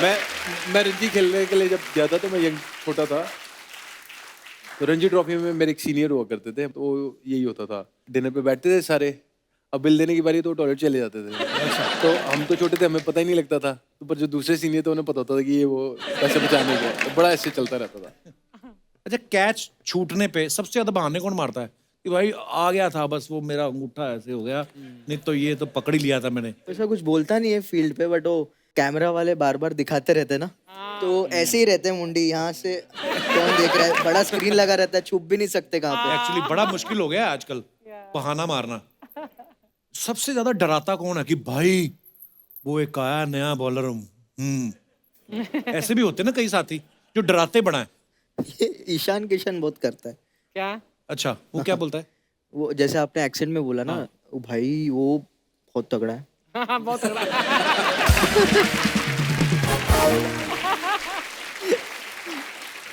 मैं रणजी खेलने के लिए जब गया था तो मैं यंग छोटा था, तो रणजी ट्रॉफी में मेरे एक सीनियर हुआ करते थे, तो यही होता था, डिनर पे बैठते थे सारे, अब बिल देने की बारी तो टॉयलेट चले जाते थे। तो हम तो छोटे थे, हमें पता ही नहीं लगता था, तो पर जो दूसरे सीनियर थे उन्हें पता होता था कि ये वो पैसे बचाने के, तो बड़ा ऐसे चलता रहता था। अच्छा, कैच छूटने पे सबसे ज्यादा बहाने कौन मारता है कि भाई आ गया था, बस वो मेरा अंगूठा ऐसे हो गया, नहीं तो ये तो पकड़ ही लिया था मैंने। ऐसा कुछ बोलता नहीं है फील्ड पे, बट वो कैमरा वाले बार बार दिखाते रहते हैं ना, तो ऐसे ही रहते हैं मुंडी, यहाँ से कौन देख रहा है, बड़ा स्क्रीन लगा रहता है, छुप भी नहीं सकते कहाँ पे। एक्चुअली बड़ा मुश्किल हो गया है आजकल बहाना मारना। सबसे ज्यादा डराता कौन है कि भाई वो एक आया नया बॉलर, ऐसे भी होते हैं ना कई साथी जो डराते बड़ा है। ये ईशान किशन बहुत करता है। क्या? अच्छा, वो क्या बोलता है? वो जैसे आपने एक्सेंट में बोला ना, वो भाई वो बहुत तगड़ा है। बहुत तगड़ा।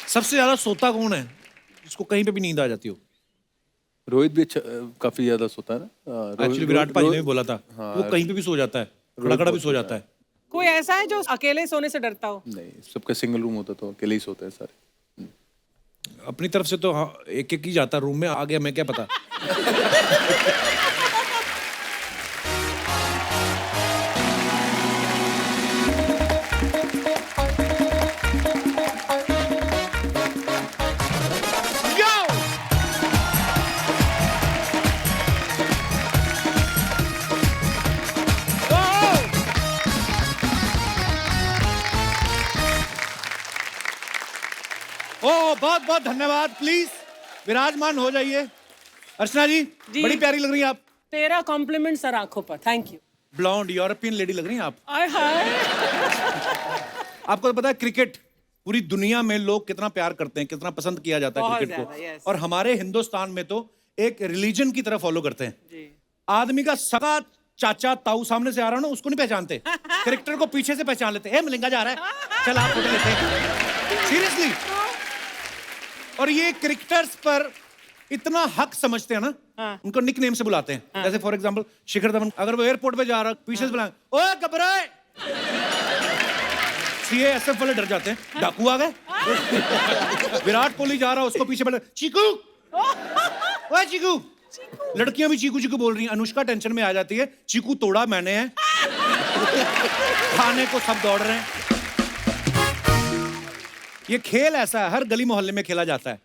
सबसे ज्यादा सोता कौन है जिसको कहीं पे भी नींद आ जाती हो? रोहित भी अच्छा, काफी ज्यादा सोता है ना। एक्चुअली विराट पाजी ने भी बोला था, वो कहीं पे भी सो जाता है, खड़ा खड़ा भी सो जाता है। कोई ऐसा है जो अकेले सोने से डरता हो? नहीं, सबका सिंगल रूम होता तो अकेले ही सोते हैं सारे। अपनी तरफ से तो हाँ, एक एक ही जाता रूम में, आ गया मैं क्या पता। ओ बहुत बहुत धन्यवाद, प्लीज विराजमान हो जाइए। अर्चना जी, बड़ी प्यारी लग रही हैं आप। तेरा कॉम्प्लीमेंट सर आंखों पर, thank you. Blonde European lady लग रही हैं आप। आय हाय। आपको तो पता है क्रिकेट पूरी दुनिया में लोग कितना प्यार करते हैं, कितना पसंद किया जाता है बहुत क्रिकेट ज्यादा, को, yes। और हमारे हिंदुस्तान में तो एक रिलीजन की तरह फॉलो करते हैं। जी। आदमी का सगा चाचा ताऊ सामने से आ रहा हो ना, उसको नहीं पहचानते, क्रिकेटर को पीछे से पहचान लेते हैं। मलिंगा जा रहा है, चल आप फोटो लेते हैं, सीरियसली। और ये क्रिकेटर्स पर इतना हक समझते हैं ना, उनको निक नेम से बुलाते हैं। जैसे फॉर एग्जांपल शिखर धवन, अगर वो एयरपोर्ट पे जा रहा है, पीछे से बुलाएं, ओए घबराए, सीएएसएफ वाले डर जाते हैं, डाकू आ गए। विराट कोहली जा रहा है, उसको पीछे बोले चीकू, ओए चीकू। लड़कियां भी चीकू चीकू बोल रही हैं, अनुष्का टेंशन में आ जाती है, चीकू तोड़ा मैंने है। खाने को सब दौड़ रहे हैं। ये खेल ऐसा है, हर गली मोहल्ले में खेला जाता है,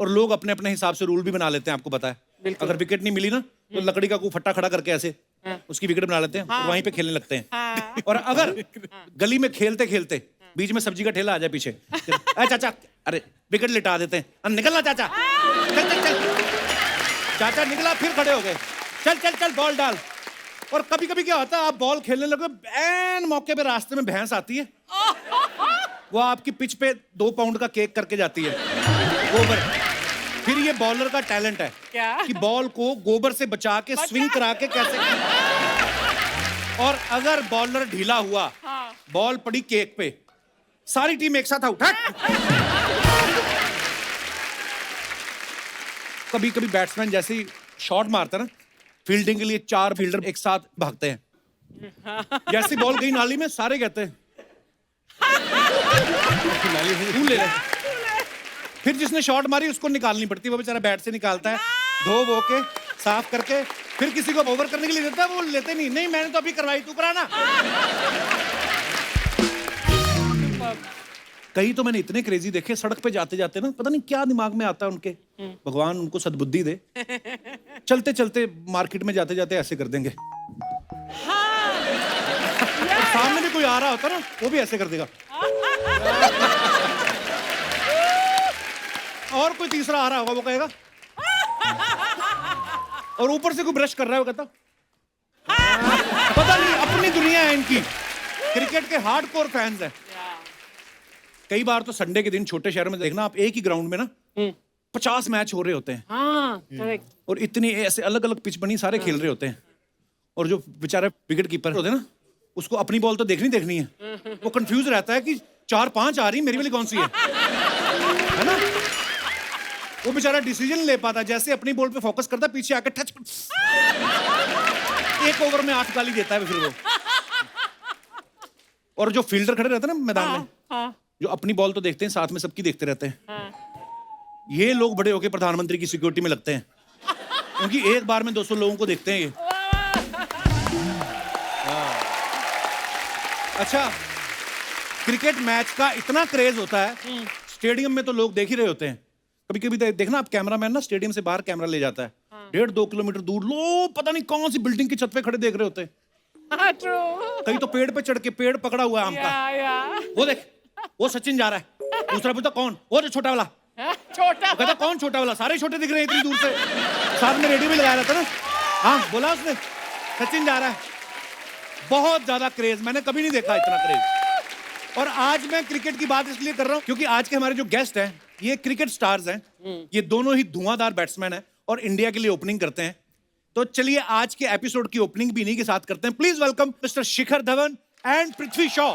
और लोग अपने अपने हिसाब से रूल भी बना लेते हैं। आपको पता है, अगर विकेट नहीं मिली ना, तो लकड़ी का कोई फट्टा खड़ा करके ऐसे उसकी विकेट बना लेते हैं, और वहीं पे खेलने लगते हैं। और अगर गली में खेलते खेलते बीच में सब्जी का ठेला आ जाए पीछे, अरे चाचा, अरे विकेट लिटा देते हैं, निकलना चाचा, चल चल चल, चाचा निकला, फिर खड़े हो गए, चल चल चल बॉल डाल। और कभी कभी क्या होता है, आप बॉल खेलने लगे, एन मौके पे रास्ते में भैंस आती है, वो आपकी पिच पे 2 पाउंड का केक करके जाती है, गोबर। फिर ये बॉलर का टैलेंट है क्या? कि बॉल को गोबर से बचा के स्विंग करा के कैसे, और अगर बॉलर ढीला हुआ, बॉल पड़ी केक पे, सारी टीम एक साथ आउट। कभी कभी बैट्समैन जैसे ही शॉट मारता है ना, फील्डिंग के लिए 4 फील्डर एक साथ भागते हैं। जैसी बॉल गई नाली में, सारे कहते हैं तू ले ले। फिर जिसने शॉट मारी उसको निकालनी पड़ती है, वो बेचारा बैट से निकालता है, धो वो के साफ करके, फिर किसी को ओवर करने के लिए देता है, वो लेते नहीं, नहीं मैंने तो अभी करवाई, तू कराना। कई तो मैंने इतने क्रेजी देखे, सड़क पे जाते जाते ना, पता नहीं क्या दिमाग में आता है उनके, भगवान उनको सद्बुद्धि दे, चलते चलते मार्केट में जाते जाते ऐसे कर देंगे, और सामने भी कोई आ रहा होता ना, वो भी ऐसे कर देगा, और कोई तीसरा आ रहा होगा, वो कहेगा, और ऊपर से कोई ब्रश कर रहा है, वो कहता पता नहीं, अपनी दुनिया है इनकी। क्रिकेट के हार्डकोर फैंस हैं। कई बार तो संडे के दिन छोटे शहर में देखना आप, एक ही ग्राउंड में ना 50 मैच हो रहे होते हैं। हाँ, करेक्ट। और इतनी ऐसे अलग अलग पिच बनी, सारे खेल रहे होते हैं, और जो बेचारा विकेट कीपर होते हैं ना, उसको अपनी बॉल तो देखनी है, वो कंफ्यूज रहता है कि 4-5 आ रही, मेरी वाली कौन सी है ना। वो बेचारा डिसीजन ले पाता, जैसे अपनी बॉल पे फोकस करता, पीछे आकर टच, एक ओवर में 8 गाली देता है फिर वो। और जो फील्डर खड़े रहते हैं ना मैदान में, हाँ जो अपनी बॉल तो देखते हैं, साथ में सबकी देखते रहते हैं, हाँ ये लोग बड़े होके प्रधानमंत्री की सिक्योरिटी में लगते हैं, क्योंकि एक बार में 200 लोगों को देखते हैं ये। अच्छा, क्रिकेट मैच का इतना क्रेज होता है, स्टेडियम में तो लोग देख ही रहे होते हैं। कभी कभी देखना आप, कैमरामैन ना स्टेडियम से बाहर कैमरा ले जाता है, 1.5-2 किलोमीटर दूर लोग पता नहीं कौन सी बिल्डिंग की छत पे खड़े देख रहे होते हैं। ट्रू कहीं तो पेड़ पे चढ़ के, पेड़ पकड़ा हुआ है आम का, या वो देख, वो सचिन जा रहा है, दूसरा पूछता कौन, वो जो छोटा वाला, छोटा कहता कौन छोटा वाला, सारे छोटे दिख रहे हैं इतनी दूर से, साथ में रेडियो भी लगाया रहता ना। हाँ बोला उसने, सचिन जा रहा है। बहुत ज्यादा क्रेज, मैंने कभी नहीं देखा इतना क्रेज। और आज मैं क्रिकेट की बात इसलिए कर रहा हूं क्योंकि आज के हमारे जो गेस्ट हैं ये क्रिकेट स्टार्स हैं, ये दोनों ही धुआंधार बैट्समैन हैं और इंडिया के लिए ओपनिंग करते हैं। तो चलिए आज के एपिसोड की ओपनिंग भी इन्हीं के साथ करते हैं। Please welcome mister Shikhar Dhawan and Prithvi Shaw.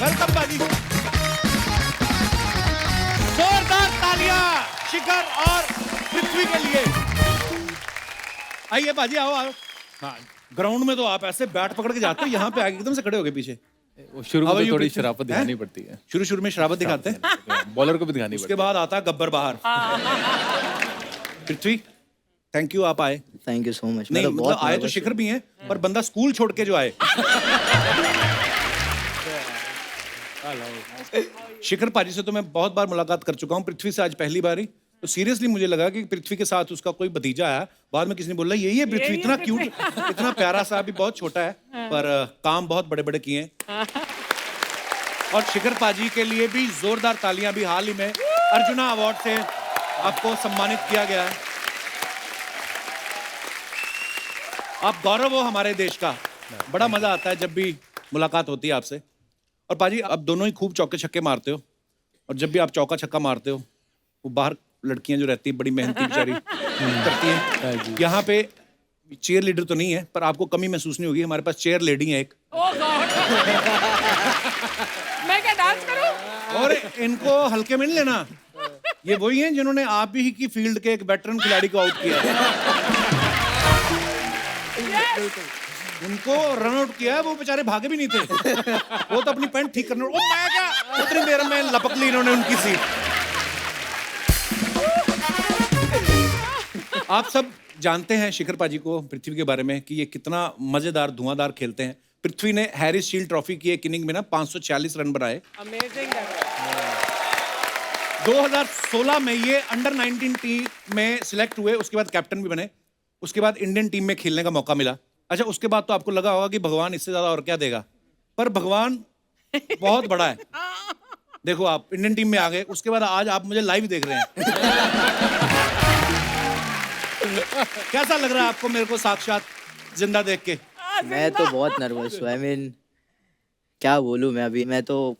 Welcome बाजी, जोरदार तालियां शिखर और पृथ्वी के लिए। आइए बाजी, आओ आओ। हाँ, ग्राउंड में तो आप ऐसे बैट पकड़ के जाते हो, यहाँ पे आगे एकदम से खड़े हो गए पीछे। वो शुरू How में are तो you, थोड़ी पृथ्वी? शराफत दिखानी पड़ती है, शुरू में शराबत दिखाते हैं, बॉलर को भी दिखानी उसके पड़ती बाद आता है गब्बर बाहर। पृथ्वी, थैंक यू, आप आए। Thank you so much. नहीं मतलब आए तो शिखर भी हैं, पर बंदा स्कूल छोड़ के जो आए। शिखर पाजी से तो मैं बहुत बार मुलाकात कर चुका हूँ, पृथ्वी से आज पहली बार ही। तो सीरियसली मुझे लगा कि पृथ्वी के साथ उसका कोई भतीजा आया, बाद में किसी ने बोला यही है पृथ्वी, इतना क्यूट, इतना प्यारा सा, अभी बहुत छोटा है पर काम बहुत बड़े बड़े किए हैं। और शिखर पाजी के लिए भी जोरदार तालियां, भी हाल ही में अर्जुना अवार्ड से आपको सम्मानित किया गया है। आप गौरव हो हमारे देश का। बड़ा मजा आता है जब भी मुलाकात होती है आपसे। और पाजी, आप दोनों ही खूब चौके छक्के मारते हो, और जब भी आप चौका छक्का मारते हो, वो बाहर लड़कियां जो रहती है बड़ी मेहनती बेचारी करती हैं। यहाँ पे चेयर लीडर तो नहीं है, पर आपको कमी महसूस नहीं होगी, हमारे पास चेयर लेडी है एक। ओह गॉड मैं क्या डांस करूं? और इनको हल्के में नहीं लेना, ये वही हैं जिन्होंने आप ही की फील्ड के एक वेटरन खिलाड़ी को आउट किया है। उनको रन आउट किया है, वो बेचारे भागे भी नहीं थे, वो तो अपनी पैंट ठीक करने, ओ मैं क्या, उतनी देर में लपक ली इन्होंने उनकी सीट। आप सब जानते हैं शिखर पाजी को, पृथ्वी के बारे में, कि ये कितना मजेदार धुआंधार खेलते हैं। पृथ्वी ने हैरिस शील्ड ट्रॉफी की एक इनिंग में ना 546 रन बनाए। अमेजिंग। 2016 में ये अंडर 19 टीम में सिलेक्ट हुए, उसके बाद कैप्टन भी बने, उसके बाद इंडियन टीम में खेलने का मौका मिला। अच्छा, उसके बाद तो आपको लगा होगा कि भगवान इससे ज्यादा और क्या देगा, पर भगवान बहुत बड़ा है। देखो आप इंडियन टीम में आ गए, उसके बाद आज आप मुझे लाइव देख रहे हैं। कैसा लग रहा है आपको मेरे को साक्षात जिंदा देख के? मैं तो बहुत नर्वस हूँ। आई मीन क्या बोलूँ मैं अभी, मैं तो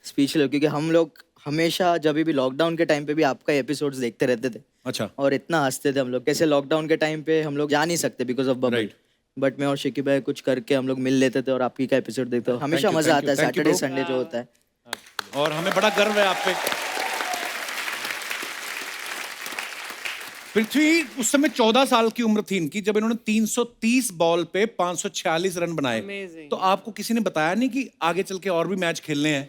स्पीचलेस, क्योंकि हम लोग हमेशा जब भी लॉकडाउन के टाइम पे भी आपका एपिसोड्स देखते रहते थे। अच्छा। और इतना हंसते थे हम लोग, कैसे लॉकडाउन के टाइम पे हम लोग जा नहीं सकते because of bubble, Right. But मैं और शिकी भाई कुछ करके हम लोग मिल लेते थे और आपकी का एपिसोड देखते हो, हमेशा you, मजा thank you, आता है। thank you, Saturday bro. Sunday जो होता है, और हमें बड़ा गर्व है आप पे। पृथ्वी, उस समय 14 साल की उम्र थी इनकी जब इन्होंने 330 बॉल पे 546 रन बनाए। Amazing. तो आपको किसी ने बताया नहीं कि आगे चल के और भी मैच खेलने हैं?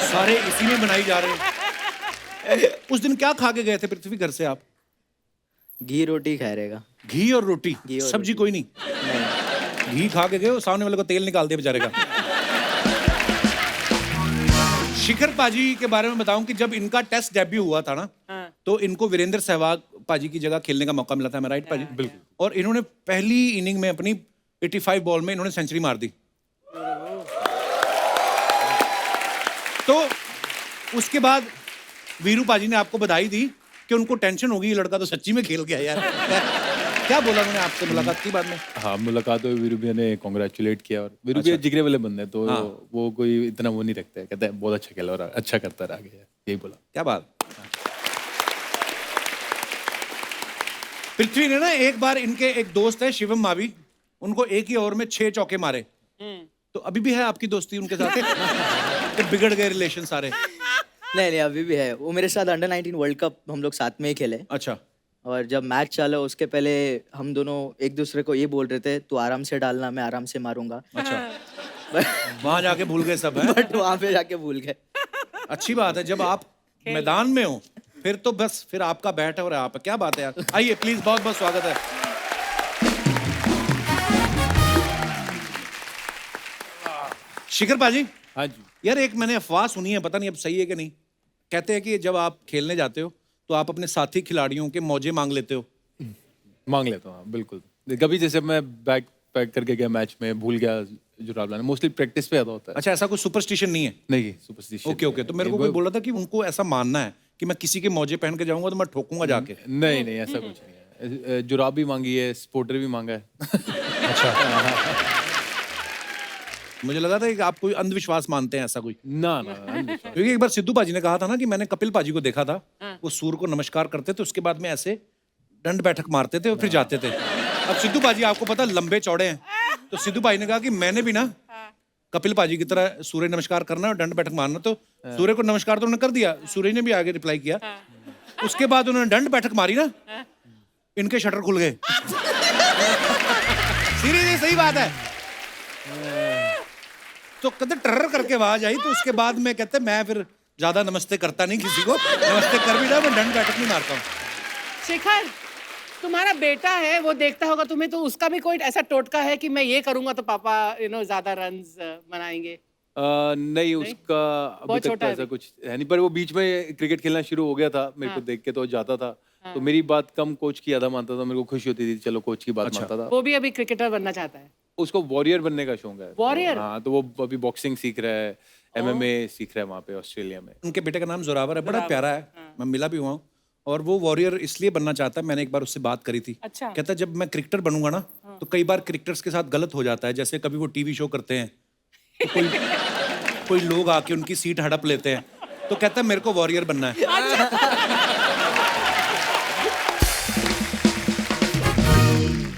सारे इसी में बनाई जा रहे हैं। उस दिन क्या खा के गए थे पृथ्वी घर से आप? घी रोटी खा रहेगा। घी और रोटी, घी और सब्जी रोटी। कोई नहीं? नहीं, घी खा के गए, सामने वाले को तेल निकाल दिया बेचारे का। शिखर पाजी के बारे में बताऊं कि जब इनका टेस्ट डेब्यू हुआ था ना, तो इनको वीरेंद्र सहवाग पाजी की जगह खेलने का मौका मिला था। मैं राइट पाजी? बिल्कुल। और इन्होंने पहली इनिंग में अपनी 85 बॉल में इन्होंने सेंचुरी मार दी। तो उसके बाद वीरू पाजी ने आपको बधाई दी कि उनको टेंशन होगी, ये लड़का तो सच्ची में खेल गया यार। क्या बोला उन्होंने आपसे मुलाकात की बाद में? हाँ, मुलाकात हुई, वीरू भैया ने कॉन्ग्रेचुलेट किया। और वीरू भैया जिगरे वाले बंदे हैं, तो वो कोई इतना वो नहीं रखते, कहते हैं बहुत अच्छा खेला और अच्छा करता रहा गया, यही बोला। क्या बात। पृथ्वी ने ना एक बार, इनके एक दोस्त है शिवम मावी, उनको एक ही ओवर में 6 चौके मारे, तो अभी भी है आपकी दोस्ती उनके साथ? कि बिगड़ गए रिलेशन सारे? नहीं नहीं, अभी भी है। वो मेरे साथ अंडर 19 वर्ल्ड कप हम लोग साथ में ही खेले, अच्छा। और जब मैच चला उसके पहले हम दोनों एक दूसरे को ये बोल रहे थे, तू आराम से डालना, मैं आराम से मारूंगा। अच्छा, वहां जाके भूल गए सब, है? बट वहां पे जाके भूल गए। अच्छी बात है, जब आप मैदान में हो फिर तो बस फिर आपका बैट है और आप, क्या बात है यार। आइए प्लीज, बहुत बहुत स्वागत है। शिखर पाजी, हाँ जी। यार एक मैंने अफवाह सुनी है, पता नहीं अब सही है कि नहीं। कहते हैं कि जब आप खेलने जाते हो तो आप अपने साथी खिलाड़ियों के मौजे मांग लेते हो। मांग लेता हूँ, हाँ, बिल्कुल। कभी जैसे मैं बैग पैक करके गया मैच में, भूल गया जुराब लाना, मोस्टली प्रैक्टिस पे ज़्यादा होता है। अच्छा, ऐसा कोई सुपरस्टिशन नहीं है? नहीं, सुपरस्टिशन। ओके ओके, तो मेरे को कोई बोला था कि उनको ऐसा मानना है कि मैं किसी के मौजे पहन के जाऊंगा तो मैं ठोकूंगा जाके। नहीं नहीं, ऐसा कुछ नहीं है। जुराब भी मांगी है, स्पोर्टर भी मांगा है। मुझे लगा था कि आप कोई अंधविश्वास मानते हैं, ऐसा कोई। ना ना, अंधविश्वास। क्योंकि एक बार सिद्धू पाजी ने कहा था ना कि मैंने कपिल पाजी को देखा था, वो सूर्य को नमस्कार करते थे, उसके बाद में ऐसे दंड बैठक मारते थे और फिर जाते थे। अब सिद्धू पाजी आपको पता लंबे चौड़े हैं, तो सिद्धू भाई ने कहा कि मैंने भी ना कपिल पाजी की तरह सूर्य नमस्कार करना और दंड बैठक मारना। तो सूर्य को नमस्कार तो उन्होंने कर दिया, सूर्य ने भी आगे रिप्लाई किया। उसके बाद उन्होंने दंड बैठक मारी ना, इनके शटर खुल गए। सीरियसली, सही बात है। तो कहते टर्र करके आवाज आई, तो उसके बाद में कहते मैं फिर ज्यादा नमस्ते करता नहीं किसी को, नमस्ते कर भी जाओ, मैं दंड बैठक नहीं मारता हूँ। शिखर, तुम्हारा बेटा है, वो देखता होगा तुम्हें, तो उसका भी कोई ऐसा टोटका है कि मैं ये करूंगा तो पापा ज्यादा रन्स बनाएंगे? नहीं, उसका अभी बहुत तक छोटा तो है ऐसा अभी। कुछ है नहीं, पर वो बीच में क्रिकेट खेलना शुरू हो गया था, मेरे को देख के तो जाता था। तो मेरी बात कम कोच की ज्यादा मानता था, मेरे को खुशी होती थी, चलो कोच की बात मानता था। वो भी अभी क्रिकेटर बनना चाहता है। उसको वॉरियर बनने का शौक है। वॉरियर? हाँ, तो वो अभी बॉक्सिंग सीख रहा है, MMA सीख रहा है वहाँ पे ऑस्ट्रेलिया में। उनके बेटे का नाम जोरावर है, बड़ा प्यारा है, मैं मिला भी हुआ हूँ। और वो वॉरियर इसलिए बनना चाहता है, मैंने एक बार उससे बात करी थी। अच्छा। कहता है जब मैं क्रिकेटर बनूंगा ना, तो कई बार क्रिकेटर्स के साथ गलत हो जाता है, जैसे कभी वो टीवी शो करते हैं तो कोई लोग आके उनकी सीट हड़प लेते हैं, तो कहता है मेरे को वॉरियर बनना है।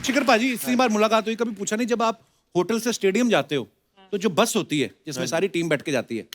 शिखर पाजी, इतनी बार मुलाकात हुई, कभी पूछा नहीं जब आप होटल से स्टेडियम जाते हो तो जो बस होती है जिसमें सारी टीम बैठ के जाती है,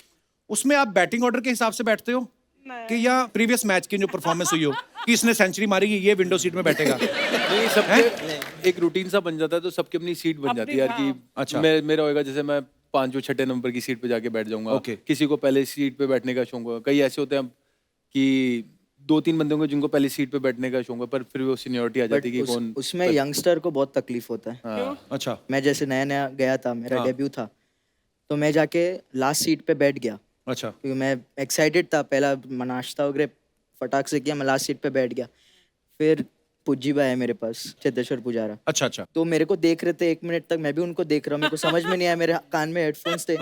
उसमें आप बैटिंग ऑर्डर के हिसाब से बैठते हो कि या प्रीवियस मैच की जो परफॉर्मेंस हुई हो कि इसने सेंचुरी मारी, ये विंडो सीट में बैठेगा? नहीं, सबके एक रूटीन सा बन जाता है, तो सबकी अपनी सीट बन जाती है यार कि अच्छा। मेरा होएगा जैसे मैं 5 6 नंबर की सीट पे जाके बैठ जाऊंगा। Okay. किसी को पहले सीट पे बैठने का शौक होगा, कई ऐसे होते हैं कि 2 3 बंदे होंगे जिनको पहले सीट पे बैठने का शौक है, पर फिर वो सीनियरिटी आ जाती है कि कौन। उसमें यंगस्टर को बहुत तकलीफ होता है। अच्छा। मैं जैसे नया नया गया था, मेरा डेब्यू था, तो मैं जाके लास्ट सीट पे बैठ गया, अच्छा। क्योंकि मैं एक्साइटेड था। पहला नाश्ता वगैरह फटाक से किया, मैं लास्ट सीट पे बैठ गया। फिर पुज्जी भाई है मेरे पास, चेतेश्वर पुजारा, अच्छा अच्छा। तो मेरे को देख रहे थे 1 मिनट तक, मैं भी उनको देख रहा हूँ, मेरे को समझ में नहीं आया, मेरे कान में हेडफोन्स थे।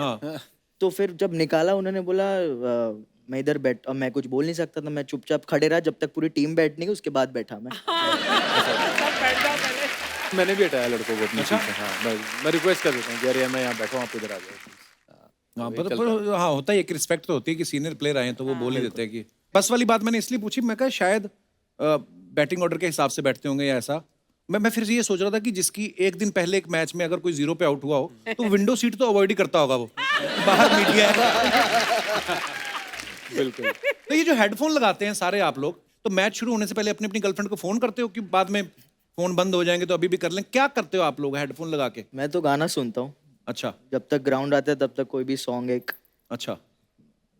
तो फिर जब निकाला उन्होंने बोला मैं इधर बैठ, अब मैं कुछ बोल नहीं सकता था, मैं चुपचाप खड़े रहा जब तक पूरी टीम बैठ नहीं गई, उसके बाद बैठा मैं। सब बैठ जाओ पहले। मैंने भी हटाया लड़कों को अपनी सीट से। हाँ, मैं रिक्वेस्ट कर देता हूँ कि अरे मैं यहाँ बैठा हूँ, आप इधर आ जाओ। हाँ, पर हाँ होता है, एक रिस्पेक्ट तो होती है कि सीनियर प्लेयर आए हैं तो वो बोल ही देते हैं कि। बस वाली बात मैंने इसलिए पूछी, मैं कहा शायद बैटिंग ऑर्डर के हिसाब से बैठते होंगे या ऐसा। मैं फिर ये सोच रहा था कि जिसकी एक दिन पहले एक मैच में अगर कोई 0 पे आउट हुआ हो तो विंडो सीट तो अवॉइड ही करता होगा वो, बाहर मीडिया है। बिल्कुल। तो ये जो हेडफोन लगाते हैं सारे आप लोग, तो मैच शुरू होने से पहले अपनी अपनी गर्लफ्रेंड को फोन करते हो कि बाद में फोन बंद हो जाएंगे तो अभी भी कर लें? क्या करते हो आप लोग हेडफोन लगा के? मैं तो गाना सुनता हूँ, अच्छा जब तक ग्राउंड आता है तब तक कोई भी सॉन्ग एक। अच्छा,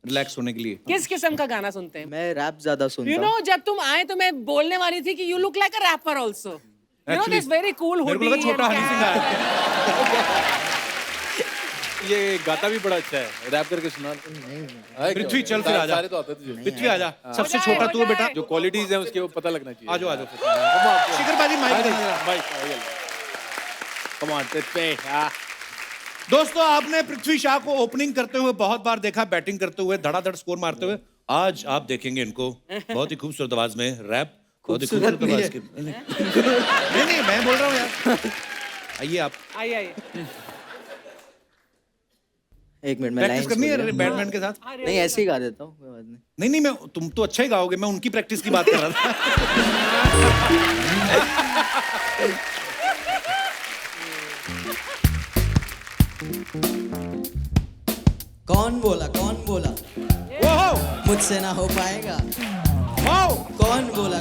रिलैक्स होने के लिए। किस किस्म का गाना सुनते हैं? मैं रैप ज्यादा सुनता यू हूँ। नो, जब तुम आए तो मैं बोलने वाली थी कि you look like a rapper also, you know, this very cool मेरे को हुडी। लगा छोटा हनी सिंह आया। ये गाता भी बड़ा अच्छा है, रैप करके सुना। पृथ्वी चल फिर आजा। सारे तो आते थे। पृथ्वी आजा, सबसे हो छोटा जाए, तू हो है बेटा। जाए। जो क्वालिटीज हैं उसके वो पता लगना चाहिए। आजो आजो। शिखर पाजी माइक देना जरा। भाई कम ऑन पे। दोस्तों, आपने पृथ्वी शाह को ओपनिंग करते हुए बहुत बार देखा, बैटिंग करते हुए, धड़ाधड़ स्कोर मारते हुए। आज आप देखेंगे इनको बहुत ही खूबसूरत आवाज में रैप, बहुत ही खूबसूरत आवाज की। नहीं, मैं बोल रहा हूँ यार। आइए आप। आइए। एक मिनट में प्रैक्टिस करनी है बैटमैन के साथ? नहीं, ऐसे ही गा देता हूँ, कोई बात नहीं। नहीं, मैं तुम तो अच्छा ही गाओगे, मैं उनकी प्रैक्टिस की बात कर रहा था। कौन बोला ओहो मुझसे ना हो पाएगा, वाओ कौन बोला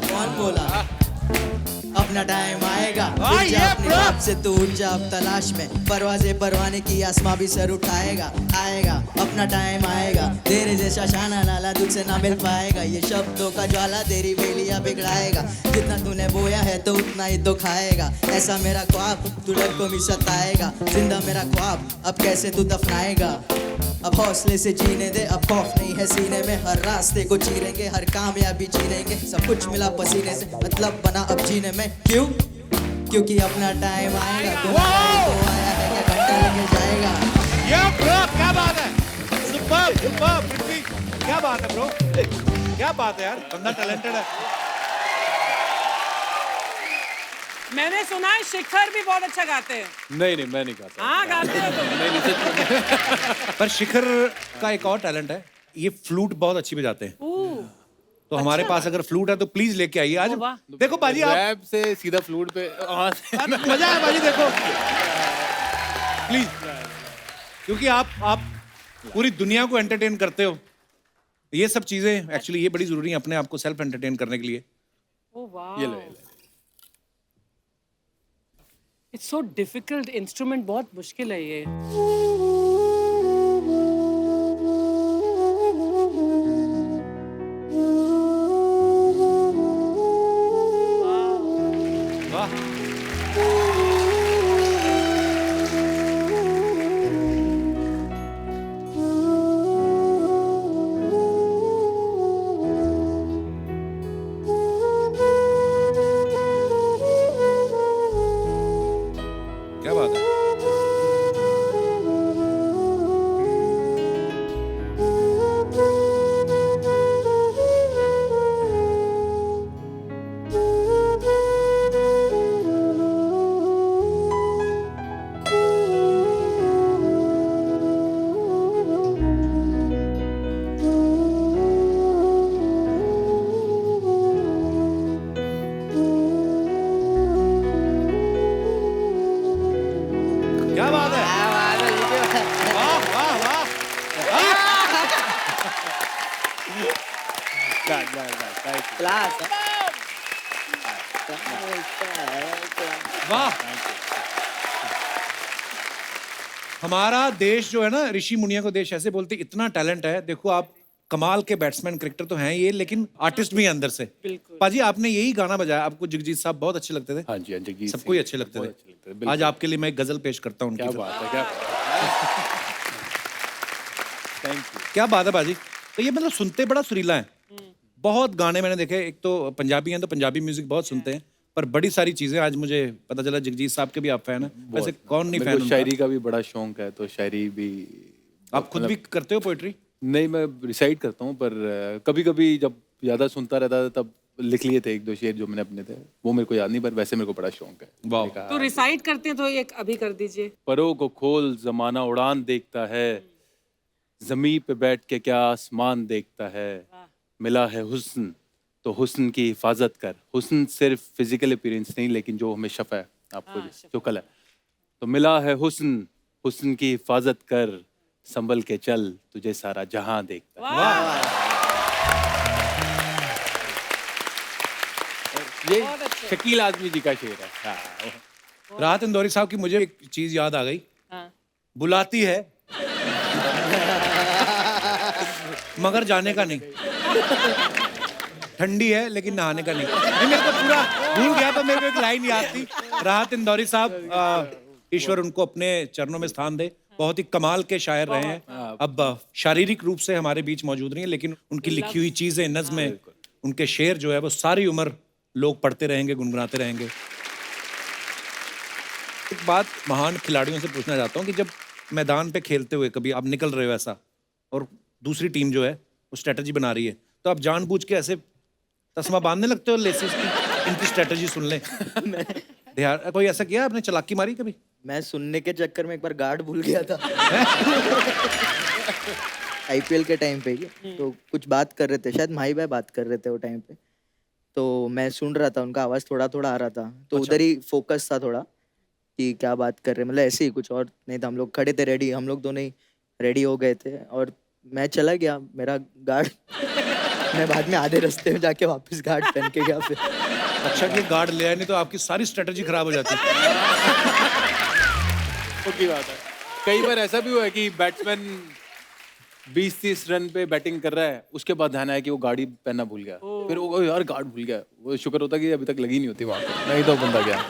अपना टाइम आएगा, हाँ, उठ जा ये अपने bro। बाप से तू उठ जा अब तलाश में, परवाज़े परवाने की आसमां भी सर उठाएगा, आएगा अपना टाइम आएगा, तेरे जैसा शाना नाला तुझसे ना मिल पाएगा, ये शब्दों का ज्वाला तेरी बेलियां बिगड़ाएगा, जितना तूने बोया है तो उतना ही तो खाएगा, ऐसा मेरा ख्वाब तू लड़कों में सताएगा, जिंदा मेरा ख्वाब अब कैसे तू दफनाएगा, अब हौसले से जीने दे, अब खौफ नहीं है सीने में, हर रास्ते को चीरेंगे, हर कामयाबी जीनेंगे, सब कुछ मिला पसीने से, मतलब बना अब जीने में, क्यों? क्योंकि अपना टाइम आएगा, तुम्हारा तो आया है क्या घंटा लगे जाएगा। ये ब्रो क्या बात है, सुपर पृथ्वी, क्या बात है ब्रो, क्या बात है यार, बंदा टैलेंटेड है। मैंने सुना है शिखर भी बहुत अच्छा गाते हैं। नहीं मैं नहीं गाता। हाँ गाते हैं तुम। नहीं सच में। पर शिखर का एक और टैलेंट है, ये फ्लूट बहुत अच्छी बजाते हैं, ओह, तो हमारे पास अगर फ्लूट है तो प्लीज लेके आइए आज। ओ वाह। देखो बाजी आप, रैप से सीधा फ्लूट पे मजा है बाजी, देखो प्लीज, क्योंकि आप पूरी दुनिया को एंटरटेन करते हो, ये सब चीजें एक्चुअली ये बड़ी जरूरी है अपने आप को सेल्फ एंटरटेन करने के लिए। ओह वाह। ये लो। इट्स सो डिफिकल्ट, इंस्ट्रूमेंट बहुत मुश्किल है ये। वाह क्या बात है। क्या बात है, वाह वाह वाह, क्लास वाह। हमारा देश जो है ना, ऋषि मुनिया को देश ऐसे बोलते, इतना टैलेंट है। देखो आप कमाल के बैट्समैन क्रिकेटर तो हैं ये, लेकिन आर्टिस्ट भी हैं अंदर से। बिल्कुल। पाजी आपने यही गाना बजाया, आपको जगजीत साहब बहुत अच्छे लगते थे। हाँ जी जगजीत सबको ही सिंह अच्छे लगते बहुत अच्छे लगते थे। थे, बिल्कुल। आज आपके लिए मैं एक गजल पेश करता हूँ उनकी क्या तरफ। बात है, क्या थैंक यू। क्या बात है बाजी, तो ये मतलब सुनते बड़ा सुरीला है। बहुत गाने मैंने देखे, एक तो पंजाबी हैं तो पंजाबी म्यूजिक बहुत सुनते हैं, पर बड़ी सारी चीजें आज मुझे पता चला जगजीत साहब के भी आप फैन हैं। वैसे कौन नहीं मेरे फैन को उनका? शायरी का भी बड़ा शौक है, तो शायरी भी आप खुद भी करते हो पोएट्री? नहीं मैं रिसाइट करता हूँ, पर कभी कभी जब ज़्यादा सुनता रहता था तब लिख लिए थे एक दो शेर जो मैंने अपने थे, वो मेरे को याद नहीं, पर वैसे मेरे को बड़ा शौक है। वाह। मैंने कहा, तो रिसाइट करते हैं तो एक अभी कर दीजिए। परों को खोल जमाना उड़ान देखता है, जमी पे बैठ के क्या आसमान देखता है, मिला है हुस्न तो हुस्न की हिफाजत कर, हुस्न सिर्फ फिजिकल अपीयरेंस नहीं लेकिन जो हमें शफा है आपको जो कल है, तो मिला है हुस्न, हुस्न की हिफाजत कर, संभल के चल तुझे सारा जहां देखता है। ये शकील आजमी जी का शेर है। हाँ। राहत इंदौरी साहब की मुझे एक चीज याद आ गई, हाँ। बुलाती है मगर जाने का नहीं, ठंडी है लेकिन नहाने का नहीं। मेरे को पूरा भूल गया, तो मेरे को एक लाइन याद थी। राहत इंदौरी साहब, ईश्वर उनको अपने चरणों में स्थान दे, बहुत ही कमाल के शायर रहे हैं। अब शारीरिक रूप से हमारे बीच मौजूद नहीं है, लेकिन उनकी लिखी हुई चीजें, नज़्में, उनके शेर जो है वो सारी उम्र लोग पढ़ते रहेंगे, गुनगुनाते रहेंगे। एक बात महान खिलाड़ियों से पूछना चाहता हूँ कि जब मैदान पे खेलते हुए कभी आप निकल रहे हो ऐसा, और दूसरी टीम जो है वो स्ट्रेटजी बना रही है, तो आप जानबूझ के ऐसे तस्मा बांधने लगते हो लेसेस की, इनकी स्ट्रेटजी सुन लें? यार कोई ऐसा किया आपने, चालाकी मारी कभी? मैं सुनने के चक्कर में एक बार गार्ड भूल गया था आईपीएल के टाइम पे ही, तो कुछ बात कर रहे थे, शायद माही भाई बात कर रहे थे वो टाइम पे, तो मैं सुन रहा था, उनका आवाज थोड़ा थोड़ा आ रहा था, तो उधर ही फोकस था थोड़ा, कि क्या बात कर रहे हैं, मतलब ऐसे ही कुछ और नहीं था। हम लोग खड़े थे रेडी, हम लोग दोनों ही रेडी हो गए थे और मैं चला गया, मेरा गार्ड मैं बाद में आधे रास्ते में जाके वापस गार्ड पहन के गया फिर। अच्छा कि गार्ड ले आए, नहीं तो आपकी सारी स्ट्रेटजी खराब हो जाती। की बात है। कई बार ऐसा भी हुआ है कि बैट्समैन 20-30 रन पे बैटिंग कर रहा है, उसके बाद ध्यान आया कि वो गाड़ी पहनना भूल गया, फिर वो यार गार्ड भूल गया, वो शुक्र होता कि अभी तक लगी नहीं होती वहां पे, नहीं तो बंदा गया।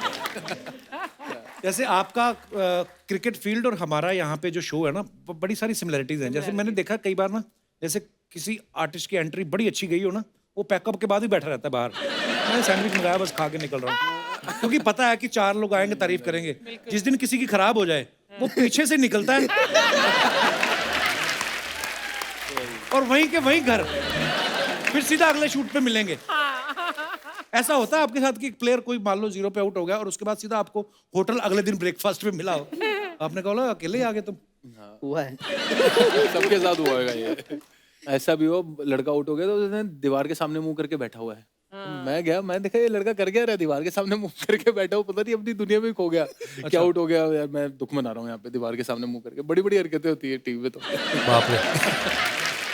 जैसे आपका क्रिकेट फील्ड और हमारा यहाँ पे जो शो है ना, बड़ी सारी सिमिलरिटीज हैं। जैसे मैंने देखा कई बार ना, जैसे किसी आर्टिस्ट की एंट्री बड़ी अच्छी गई हो ना, वो पैकअप के बाद ही बैठा रहता है बाहर। मैंने सैंडविच मंगाया, बस खा के निकल रहा हूँ, क्योंकि पता है कि 4 लोग आएंगे, तारीफ करेंगे। जिस दिन किसी की खराब हो जाए, वो पीछे से निकलता है और वहीं के वहीं घर, फिर सीधा अगले शूट पे मिलेंगे। ऐसा होता है आपके साथ कि प्लेयर कोई मान लो 0 पे आउट हो गया और उसके बाद सीधा आपको होटल अगले दिन ब्रेकफास्ट पे मिला हो, आपने कहा अकेले ही आ गए तुम? हुआ है। सबके साथ हुआ होगा ये। ऐसा भी हो, लड़का आउट हो गया तो उसने दीवार के सामने मुंह करके बैठा हुआ है। मैं गया, मैं देखा ये लड़का कर क्या रहा है, दीवार के सामने मुंह करके बैठा हुआ, पता नहीं अपनी दुनिया में खो गया। क्या आउट हो गया यार, मैं दुख मना रहा हूँ यहाँ पे, दीवार के सामने मुंह करके। बड़ी बड़ी हरकतें होती है टीवी पे तो। बाप रे।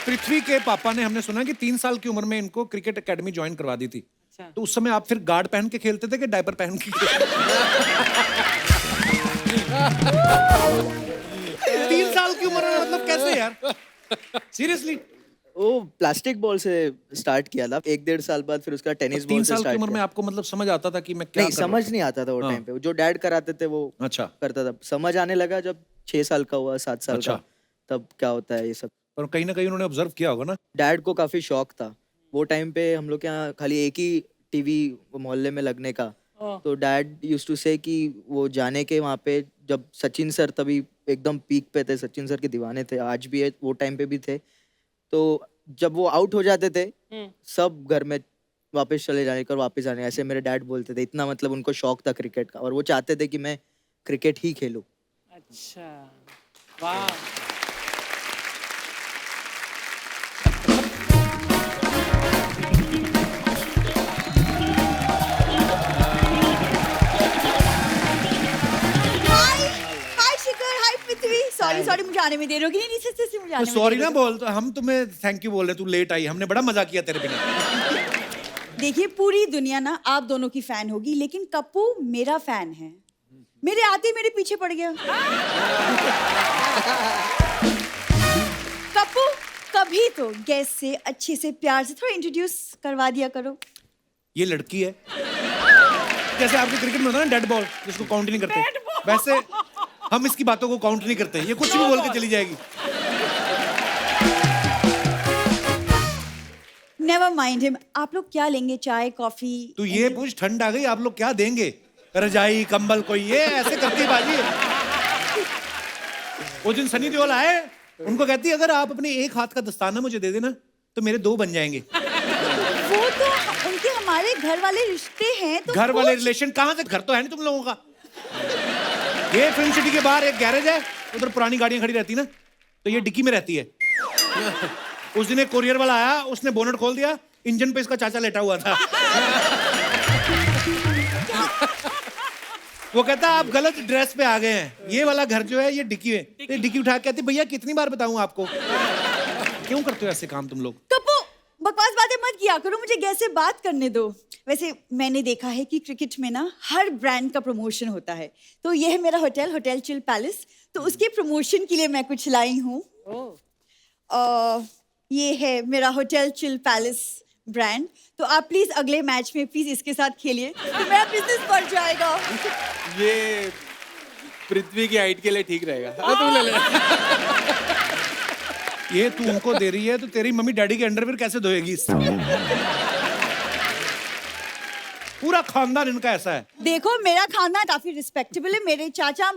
पृथ्वी के पापा ने, हमने सुना कि 3 साल की उम्र में इनको क्रिकेट एकेडमी ज्वाइन करवा दी थी। तो उस समय आप फिर गार्ड पहन के खेलते थे कि डायपर पहन के? 3 साल की उम्र में, मतलब कैसे यार, सीरियसली? वो प्लास्टिक बॉल से स्टार्ट किया था, 1-1.5 साल बाद फिर उसका टेनिस बॉल 3 से साल की स्टार्ट उम्र में किया। आपको मतलब समझ आता था कि मैं क्या नहीं, कर रहा समझ नहीं आता था वो टाइम पे, जो डैड कराते थे वो अच्छा। करता था। समझ आने लगा जब 6 साल का हुआ, 7 साल अच्छा। का, तब क्या होता है ये सब। पर कहीं ना कहीं उन्होंने ऑब्जर्व किया होगा ना। डैड को काफी शौक था वो टाइम पे, हम लोग के यहाँ खाली एक ही टीवी मोहल्ले में लगने का। तो डैड यूज्ड टू से कि वो जाने के वहाँ पे, जब सचिन सर तभी एकदम पीक पे थे, सचिन सर के दीवाने थे, आज भी है, वो टाइम पे भी थे। तो जब वो आउट हो जाते थे, सब घर में वापस चले जाने का, वापस आने, ऐसे मेरे डैड बोलते थे। इतना मतलब उनको शौक था क्रिकेट का और वो चाहते थे कि मैं क्रिकेट ही खेलूं। अच्छा, वाह। हाय शिखर, हाय पृथ्वी। सॉरी मुझे आने में देर होगी। नहीं सच मुझे आने में सॉरी देर ना होगी। बोल, तो हम तुम्हें थैंक यू बोल रहे, तू लेट आई, हमने बड़ा मजा किया तेरे बिना। देखिए, पूरी दुनिया ना आप दोनों की फैन होगी, लेकिन कप्पू मेरा फैन है। मेरे आते ही मेरे पीछे पड़ गया। कप्पू, कभी तो गेस्ट से अच्छे से प्यार से थोड़ा इंट्रोड्यूस करवा दिया करो। ये लड़की है, जैसे आपके क्रिकेट में होता है ना डेड बॉल, जिसको काउंट नहीं करते, वैसे हम इसकी बातों को काउंट नहीं करते। ये कुछ भी बोल के चली जाएगी। Never mind him. आप लोग क्या लेंगे, चाय कॉफी? तू ये पूछ, ठंड आ गई, आप लोग क्या देंगे? रजाई कंबल कोई, ये ऐसे करती बाजी है। वो दिन सनी देओल आए, उनको कहती अगर आप अपने एक हाथ का दस्ताना मुझे दे देना तो मेरे 2 बन जाएंगे। वो तो उनके हमारे घर वाले रिश्ते हैं। तो घर वाले कुछ- रिलेशन कहाँ से? घर तो है नहीं तुम लोगों का। ये फिल्म सिटी के बाहर एक गैरेज है, उधर पुरानी गाड़ियां खड़ी रहती ना, तो ये डिक्की में रहती है। उस दिन एक कोरियर वाला आया, उसने बोनट खोल दिया, इंजन पे इसका चाचा लेटा हुआ था। वो कहता आप गलत ड्रेस पे आ गए हैं, ये वाला घर जो है ये डिक्की है। ये डिक्की उठा के कहती भैया कितनी बार बताऊं आपको? क्यों करते हो ऐसे काम तुम लोग? कप्पू, बकवास बातें मत किया करो, मुझे गैस से बात करने दो। वैसे मैंने देखा है कि क्रिकेट में ना हर ब्रांड का प्रमोशन होता है, तो ये है मेरा होटल चिल पैलेस, तो उसके प्रमोशन के लिए मैं कुछ लाई हूँ। ये है मेरा होटल चिल पैलेस ब्रांड, तो आप प्लीज अगले मैच में प्लीज इसके साथ खेलिए, तो मेरा बिजनेस बढ़ जाएगा। ये पृथ्वी की हाइट के लिए ठीक रहेगा। तू ले ले। ये तू उनको दे रही है तो तेरी मम्मी डैडी के अंडरवियर कैसे धोएगी इससे? पूरा खानदान इनका ऐसा है। देखो, मेरा खानदान काफी रिस्पेक्टेबल है, मेरे चाचा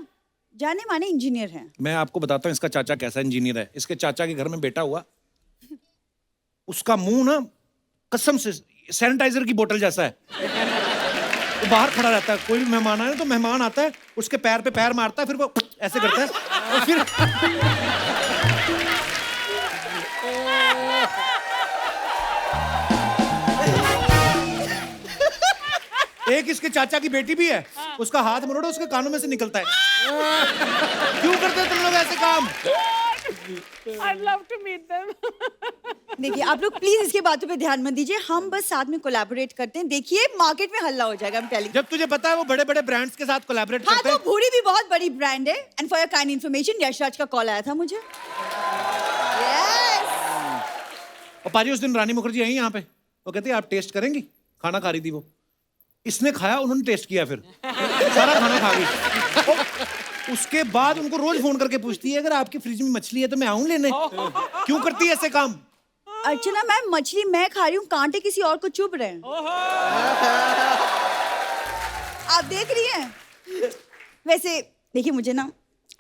जाने माने इंजीनियर हैं। मैं आपको बताता हूँ इसका चाचा कैसा इंजीनियर है। इसके चाचा के घर में बेटा हुआ, उसका मुंह ना कसम से सैनिटाइजर की बोतल जैसा है। वो बाहर खड़ा रहता है, कोई भी मेहमान आए तो मेहमान आता है, उसके पैर पे पैर मारता है, फिर वो ऐसे करता है और फिर एक इसके चाचा की बेटी भी है, उसका हाथ मरोड़ो उसके कानों में से निकलता है। क्यों करते हो तुम लोग ऐसे काम? I'd love to meet them. देखिए आप लोग प्लीज इसके बातों पे ध्यान मत दीजिए, हम बस साथ में कोलैबोरेट करते हैं। देखिए मार्केट में हल्ला हो जाएगा, I'm telling you। जब तुझे पता है वो बड़े बड़े ब्रांड्स के साथ कोलैबोरेट हाँ करते तो हैं। भूरी भी बहुत बड़ी ब्रांड है। And for your kind information Yashraj का कॉल आया था मुझे। यस। और पाजी उस दिन रानी मुखर्जी आई यहाँ पे, वो कहती है आप टेस्ट करेंगी? खाना खा रही थी वो, इसने खाया, उन्होंने टेस्ट किया, फिर सारा खाना खा गई। उसके बाद उनको रोज फोन करके पूछती है अगर आपकी फ्रिज में मछली है तो मैं आऊं लेने। क्यों करती है ऐसे काम? अर्चना मैम मछली मैं खा रही हूँ, कांटे किसी और को चुभ रहे हैं। आप देख रही हैं? वैसे देखिए मुझे ना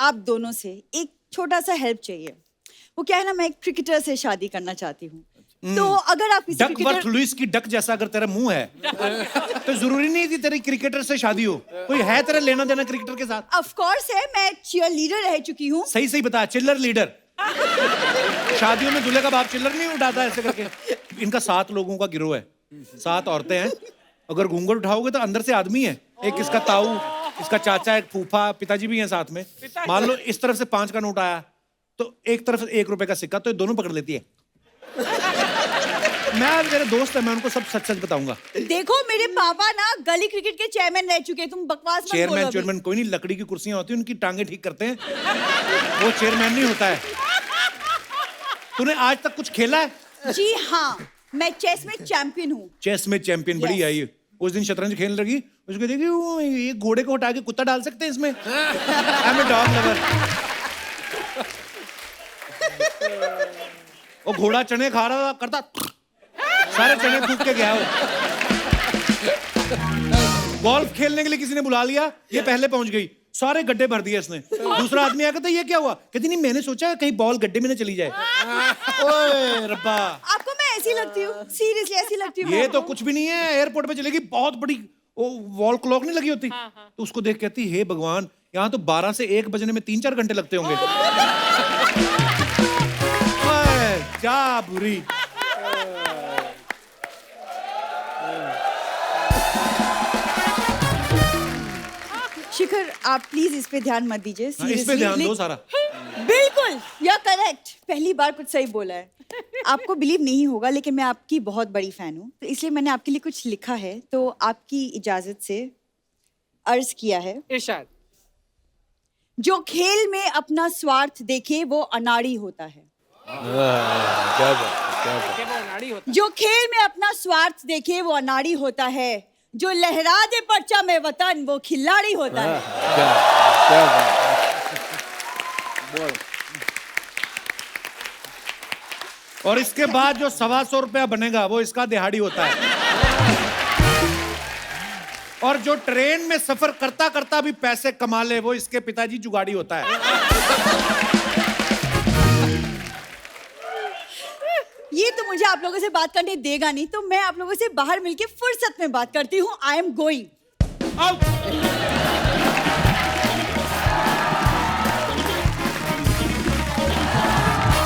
आप दोनों से एक छोटा सा हेल्प चाहिए। वो क्या है ना, मैं एक क्रिकेटर से शादी करना चाहती हूँ। तो अगर आप किसी डकवर्थ लुइस की डक जैसा अगर तेरा मुंह है तो जरूरी नहीं थी तेरी क्रिकेटर से शादी हो। कोई है तेरा लेना देना क्रिकेटर के साथ? ऑफ कोर्स है, मैं चीयर लीडर रह चुकी हूँ। सही सही बता, चिल्लर लीडर। शादियों में दूल्हे का बाप चिल्लर नहीं उठाता ऐसे करके। इनका 7 लोगों का गिरोह है, 7 औरतें हैं। अगर घूंघट उठाओगे तो अंदर से आदमी है। एक इसका ताऊ, इसका चाचा, एक फूफा, पिताजी भी हैं साथ में। मान लो इस तरफ से 5 का नोट आया तो एक तरफ से 1 रुपए का सिक्का, तो ये दोनों पकड़ लेती है। मैं मेरे दोस्त है, मैं उनको सब सच सच बताऊंगा। देखो मेरे पापा ना गली क्रिकेट के चेयरमैन रह चुके हैं, तुम बकवास मत बोलो अभी। चेयरमैन कोई नहीं, लकड़ी की कुर्सियां होती हैं उनकी टांगे ठीक करते हैं, वो चेयरमैन नहीं होता है। तूने आज तक कुछ खेला है? जी हाँ, मैं चेस में चैंपियन हूँ। चेस में चैंपियन, बड़ी आई है। उस दिन शतरंज खेल लगी, उसको देखी वो ये घोड़े को हटा के कुत्ता डाल सकते हैं इसमें। I am a dog lover. वो घोड़ा चने खा रहा था, करता सारे चने फूक के गया वो। गोल्फ खेलने के लिए किसी ने बुला लिया, ये पहले पहुंच गई, सारे गड्ढे भर दिए इसने। दूसरा आदमी आया कहता ये क्या हुआ? कहती नहीं मैंने सोचा कहीं बॉल गड्ढे में न चली जाए। ओए रब्बा, आपको मैं ऐसी लगती हूँ? सीरियसली ऐसी लगती हूँ? ये तो कुछ भी नहीं है। एयरपोर्ट पे चलेगी, बहुत बड़ी वो वॉल क्लॉक नहीं लगी होती, तो उसको देख कहती हे भगवान, यहाँ तो 12 से 1 बजने में 3-4 घंटे लगते होंगे। क्या बुरी। शिखर आप प्लीज इस पे ध्यान मत दीजिए। इस पे seriously, ध्यान दो सारा। बिल्कुल, यू आर करेक्ट। पहली बार कुछ सही बोला है। आपको बिलीव नहीं होगा लेकिन मैं आपकी बहुत बड़ी फैन हूँ, तो इसलिए मैंने आपके लिए कुछ लिखा है, तो आपकी इजाजत से अर्ज किया है। इरशाद। जो खेल में अपना स्वार्थ देखे वो अनाड़ी होता है। क्या बात, क्या बात। कि वो नाड़ी होता जो खेल में अपना स्वार्थ देखे वो अनाड़ी होता है। जो लहरा दे परचा में वतन वो खिलाड़ी होता है। क्या बात। बहुत। और इसके बाद जो 125 रुपया बनेगा वो इसका दिहाड़ी होता है। और जो ट्रेन में सफर करता करता भी पैसे कमा ले वो इसके पिताजी जुगाड़ी होता है। ये तो मुझे आप लोगों से बात करने देगा नहीं, तो मैं आप लोगों से बाहर मिलके फुर्सत में बात करती हूँ। I am going. आउट।